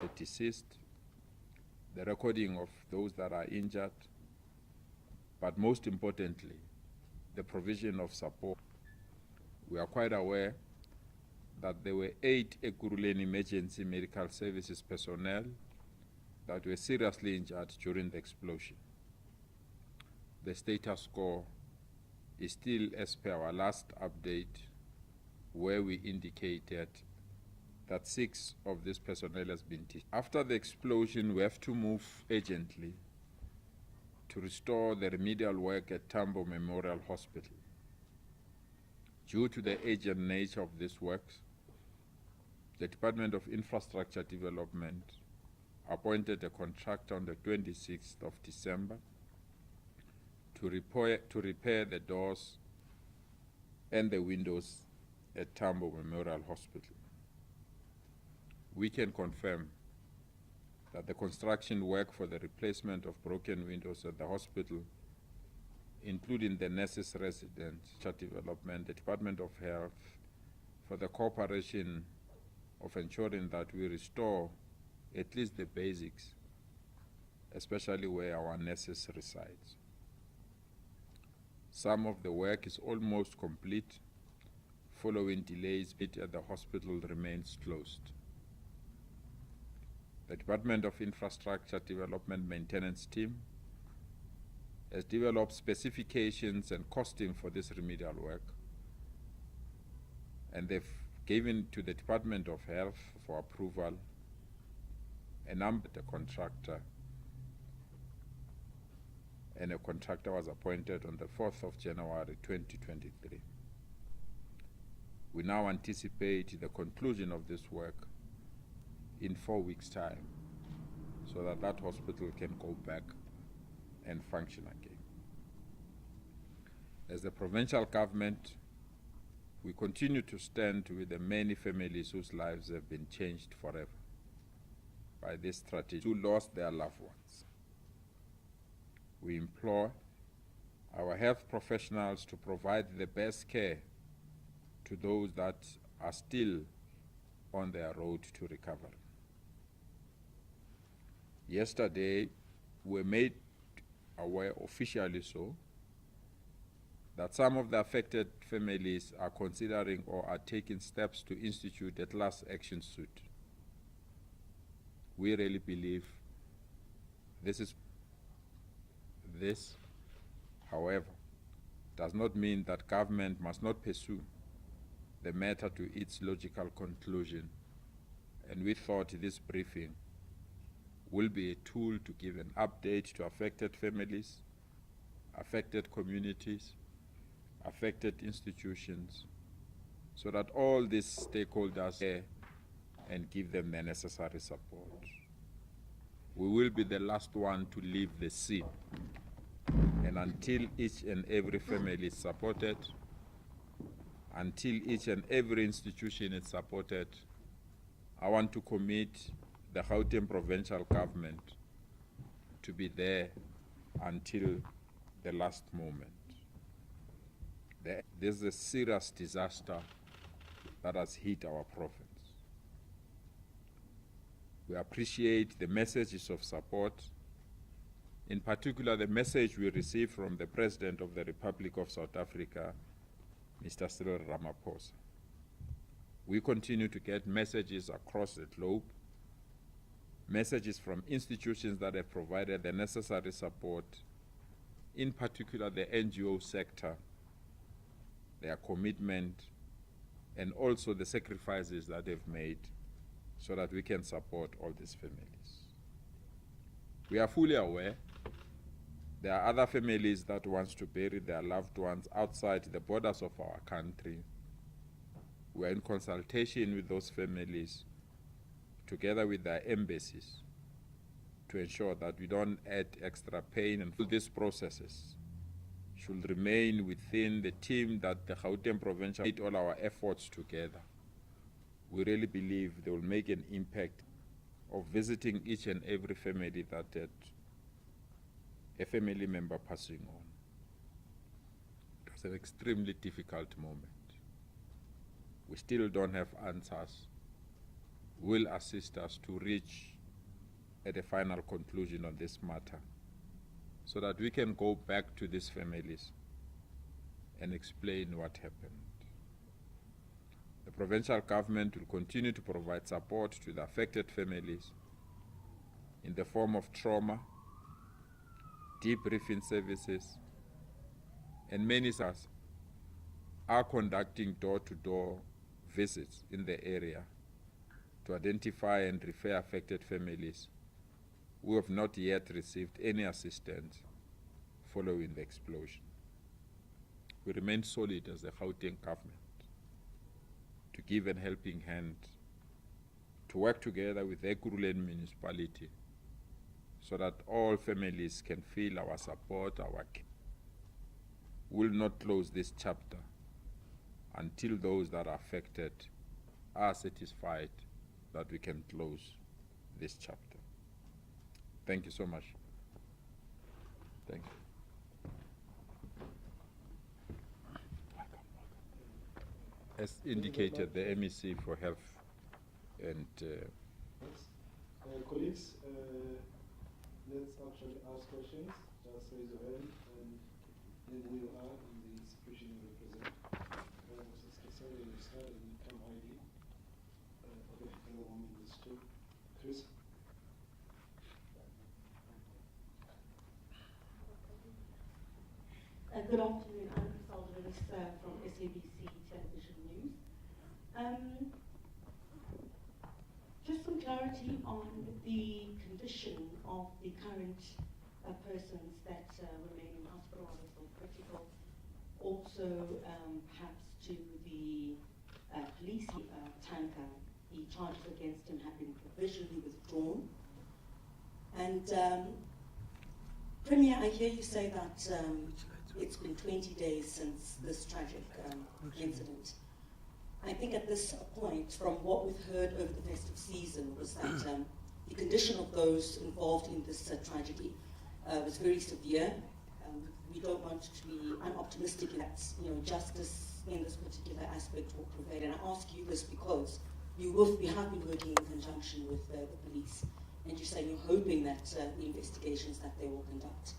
the deceased, the recording of those that are injured, but most importantly, the provision of support. We are quite aware that there were 8 Ekurhuleni Emergency Medical Services personnel that were seriously injured during the explosion. The status quo is still as per our last update, where we indicated that 6 of this personnel has been discharged. After the explosion, we have to move urgently to restore the remedial work at Tambo Memorial Hospital. Due to the urgent nature of this work, the Department of Infrastructure Development appointed a contractor on the 26th of December to repair the doors and the windows at Tambo Memorial Hospital. We can confirm that the construction work for the replacement of broken windows at the hospital, including the nurses' residence development, the Department of Health, for the cooperation of ensuring that we restore at least the basics, especially where our nurses reside. Some of the work is almost complete. Following delays, it at the hospital remains closed. The Department of Infrastructure Development Maintenance team has developed specifications and costing for this remedial work, and they've given to the Department of Health for approval a number the contractor, and a contractor was appointed on the 4th of January 2023. We now anticipate the conclusion of this work in 4 weeks' time, so that that hospital can go back and function again. As the provincial government, we continue to stand with the many families whose lives have been changed forever by this strategy, who lost their loved ones. We implore our health professionals to provide the best care to those that are still on their road to recovery. Yesterday, we were made aware, officially so, that some of the affected families are considering or are taking steps to institute a class action suit. We really believe this, however, does not mean that government must not pursue the matter to its logical conclusion, and we thought this briefing will be a tool to give an update to affected families, affected communities, affected institutions, so that all these stakeholders care and give them the necessary support. We will be the last one to leave the scene, and until each and every family is supported, until each and every institution is supported, I want to commit the Gauteng provincial government to be there until the last moment. This is a serious disaster that has hit our province. We appreciate the messages of support, in particular the message we received from the President of the Republic of South Africa, Mr. Cyril Ramaphosa. We continue to get messages across the globe, messages from institutions that have provided the necessary support, in particular the NGO sector, their commitment, and also the sacrifices that they've made so that we can support all these families. We are fully aware there are other families that want to bury their loved ones outside the borders of our country. We are in consultation with those families, together with their embassies, to ensure that we don't add extra pain, and these processes should remain within the team that the Gauteng Provincial made all our efforts together. We really believe they will make an impact of visiting each and every family that had a family member passing on. It was an extremely difficult moment. We still don't have answers will assist us to reach at a final conclusion on this matter, so that we can go back to these families and explain what happened. The provincial government will continue to provide support to the affected families in the form of trauma, debriefing services, and many staff are conducting door-to-door visits in the area to identify and refer affected families who have not yet received any assistance following the explosion. We remain solid as the Gauteng government to give a helping hand, to work together with the Ekurhuleni municipality so that all families can feel our support, our care. We will not close this chapter until those that are affected are satisfied that we can close this chapter. Thank you so much. Thank you. As indicated, the MEC for Health and colleagues, let's actually ask questions. Just raise your hand and then who you are and the institution you represent. Sorry, you start and come ID. Okay, the moment is two. Chris? Good afternoon, I'm Chris from SABC Television News. Just some clarity on the condition of the current persons that remain in hospital or still critical. Also, perhaps to the police tanker, the charges against him have been provisionally withdrawn. And Premier, I hear you say that it's been 20 days since this tragic incident. I think at this point, from what we've heard over the festive season, was that the condition of those involved in this tragedy was very severe. We don't want to be unoptimistic that justice in this particular aspect will prevail. And I ask you this because we have been working in conjunction with the police, and you say you're hoping that the investigations that they will conduct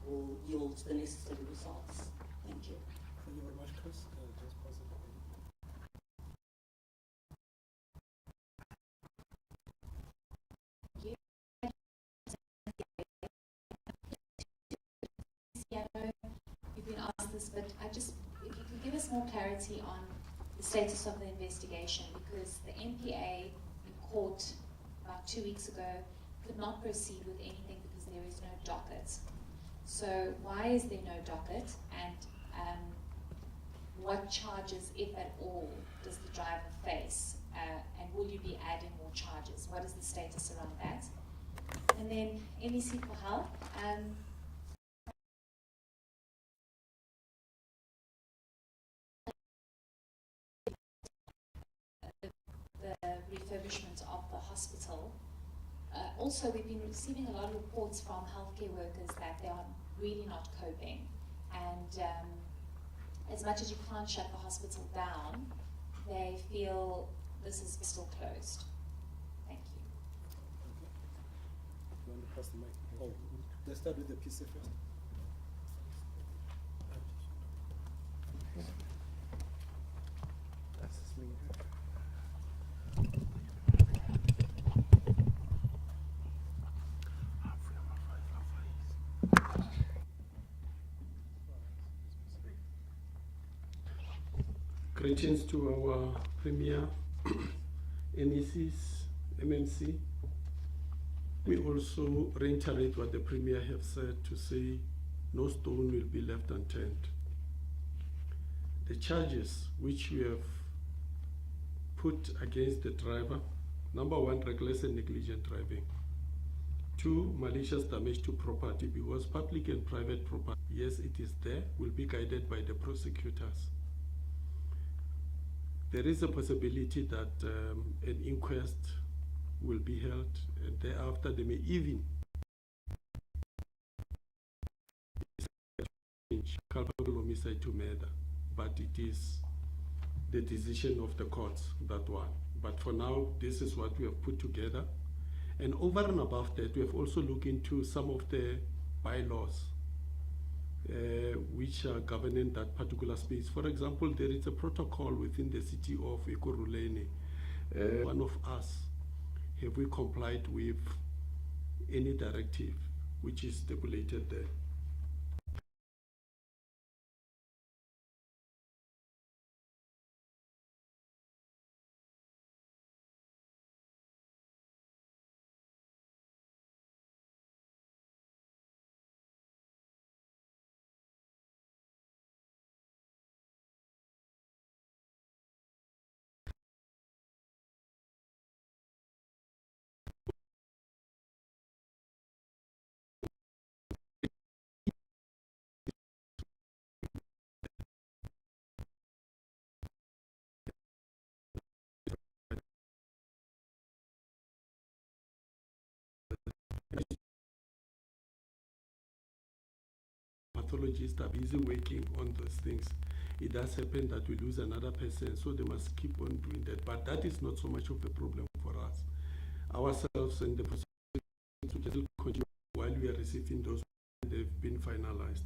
will yield the necessary results. Thank you. Thank you very much, Chris. Just pause it. You've been asked this, but if you could give us more clarity on the status of the investigation, because the NPA in court about 2 weeks ago could not proceed with anything because there is no docket. So why is there no docket, and what charges, if at all, does the driver face, and will you be adding more charges? What is the status around that? And then MEC for Health. The refurbishment of the hospital. Also, we've been receiving a lot of reports from healthcare workers that they are really not coping, and as much as you can't shut the hospital down, they feel this is still closed. Thank you. You want to pass the mic? Oh, let's start with the PC first. Greetings to our Premier, MECs, MMC. We also reiterate what the Premier has said to say no stone will be left unturned. The charges which we have put against the driver, number one, reckless and negligent driving. 2, malicious damage to property, because public and private property, yes, it is there, will be guided by the prosecutors. There is a possibility that an inquest will be held, and thereafter they may even change culpable homicide to murder, but it is the decision of the courts, that one. But for now, this is what we have put together. And over and above that, we have also looked into some of the bylaws which are governing that particular space. For example, there is a protocol within the city of Ekurhuleni. One of us, have we complied with any directive which is stipulated there? Pathologists are busy working on those things. It does happen that we lose another person, so they must keep on doing that. But that is not so much of a problem for us. Ourselves and the proceedings will continue while we are receiving those, they've been finalized.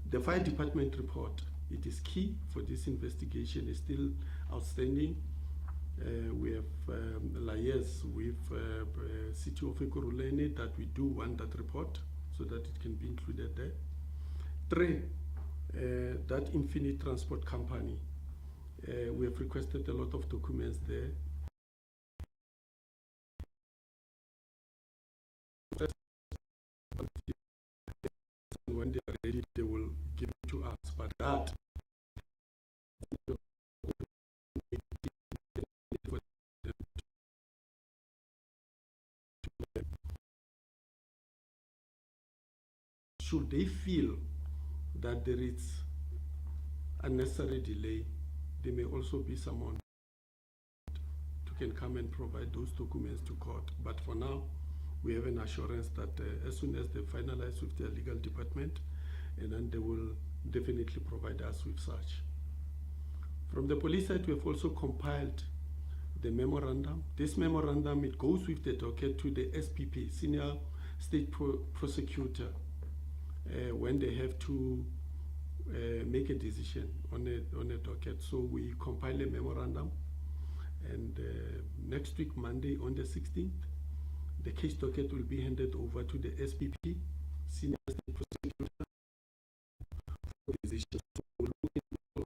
The fire department report, it is key for this investigation, is still outstanding. We have liaised with City of Ekurhuleni that we do want that report so that it can be included there. 3, that Infinite Transport Company, we have requested a lot of documents there. When they are ready, they will give it to us. But that should they feel that there is unnecessary delay, there may also be someone who can come and provide those documents to court. But for now, we have an assurance that as soon as they finalize with their legal department, and then they will definitely provide us with such. From the police side, we have also compiled the memorandum. This memorandum, it goes with the docket to the SPP, Senior State Prosecutor, when they have to make a decision on a docket. So we compile a memorandum, and next week, Monday, on the 16th, the case docket will be handed over to the SPP, Senior State Prosecutor, for decision. So we're looking for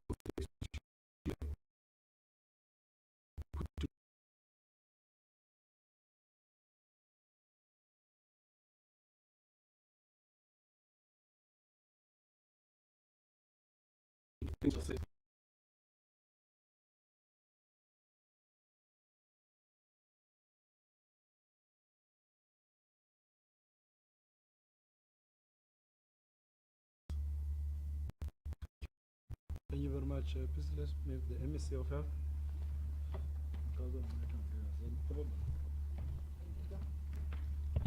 Thank you very much. Please let's move the MSc of Health.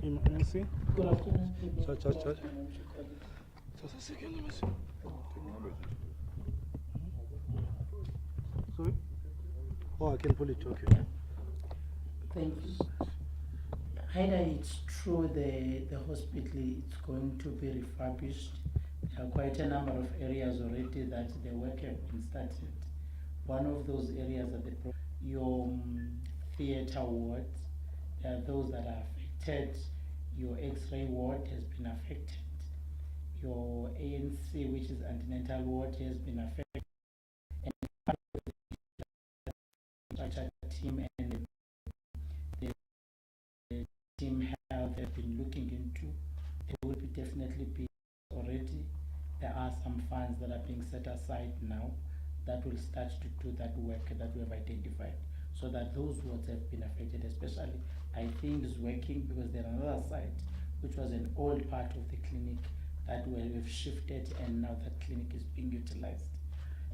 MSc? Good afternoon. Sorry? Oh, I can pull it, okay. Thank you. Either it's true the hospital is going to be refurbished. There are quite a number of areas already that the work have been started. One of those areas are your theatre wards. There are those that are affected. Your X-ray ward has been affected. Your ANC, which is antenatal ward, has been affected. And the team and the team health have been looking into. There will be definitely be already. There are some funds that are being set aside now that will start to do that work that we have identified, so that those wards have been affected, especially I think is working because there are another site which was an old part of the clinic that we've shifted, and now that clinic is being utilized,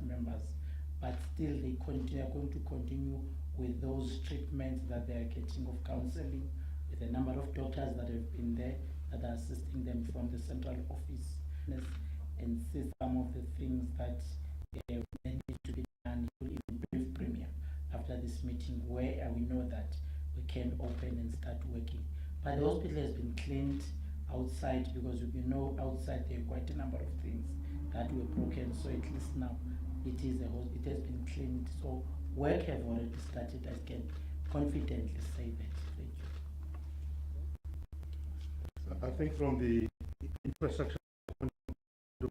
members. But still they are going to continue with those treatments that they are getting of counseling, with a number of doctors that have been there that are assisting them from the central office, and see some of the things that need to be done, even brief premium after this meeting where we know that we can open and start working. But the hospital has been cleaned outside, because you know outside there are quite a number of things that were broken. So at least now it has been cleaned. So work have already started. I can confidently say that. Thank you. I think from the infrastructure point of view,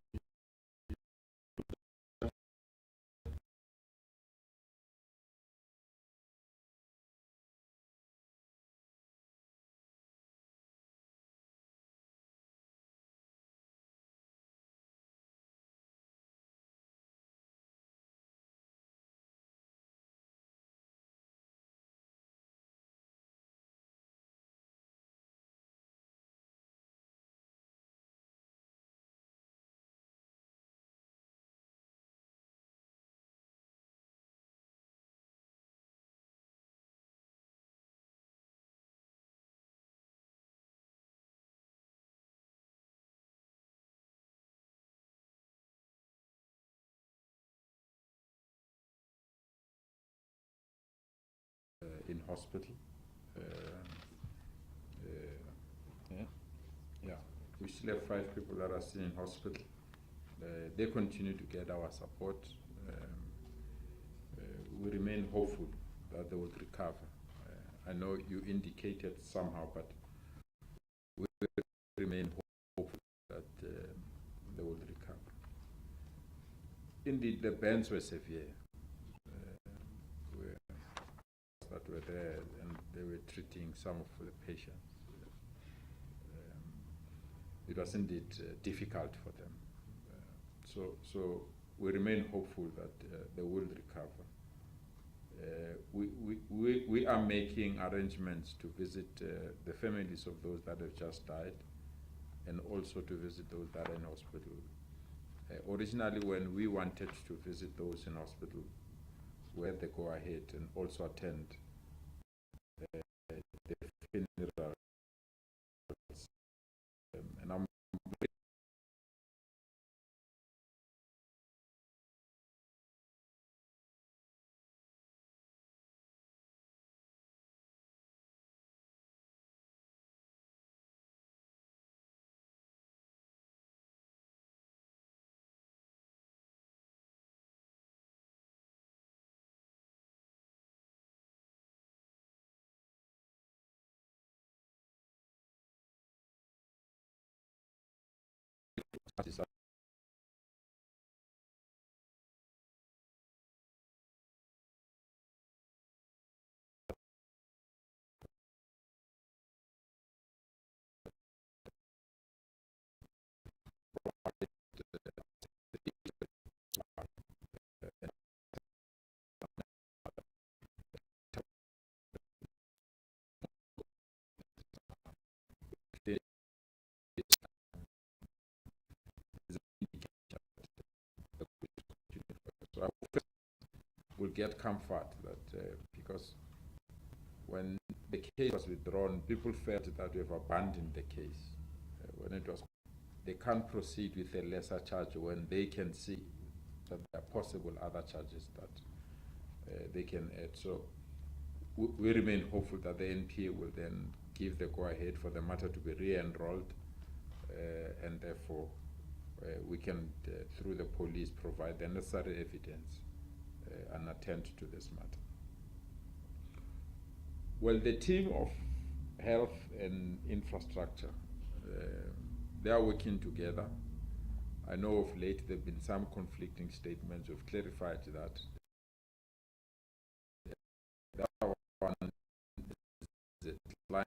in hospital. Yeah, we still have 5 people that are still in hospital. They continue to get our support. We remain hopeful that they will recover. I know you indicated somehow, but we remain hopeful that they will recover. Indeed, the burns were severe. That were there, and they were treating some of the patients. It was indeed difficult for them. So we remain hopeful that they will recover. We are making arrangements to visit the families of those that have just died, and also to visit those that are in hospital. Originally, when we wanted to visit those in hospital, we had to go ahead and also attend the funerals. And I'm will get comfort that because when the case was withdrawn, people felt that we have abandoned the case. When it was, they can't proceed with a lesser charge when they can see that there are possible other charges that they can add. So we remain hopeful that the NPA will then give the go-ahead for the matter to be re-enrolled, and therefore we can, through the police, provide the necessary evidence and attend to this matter. Well, the team of health and infrastructure, they are working together. I know of late there have been some conflicting statements. We've clarified that. The other one is the line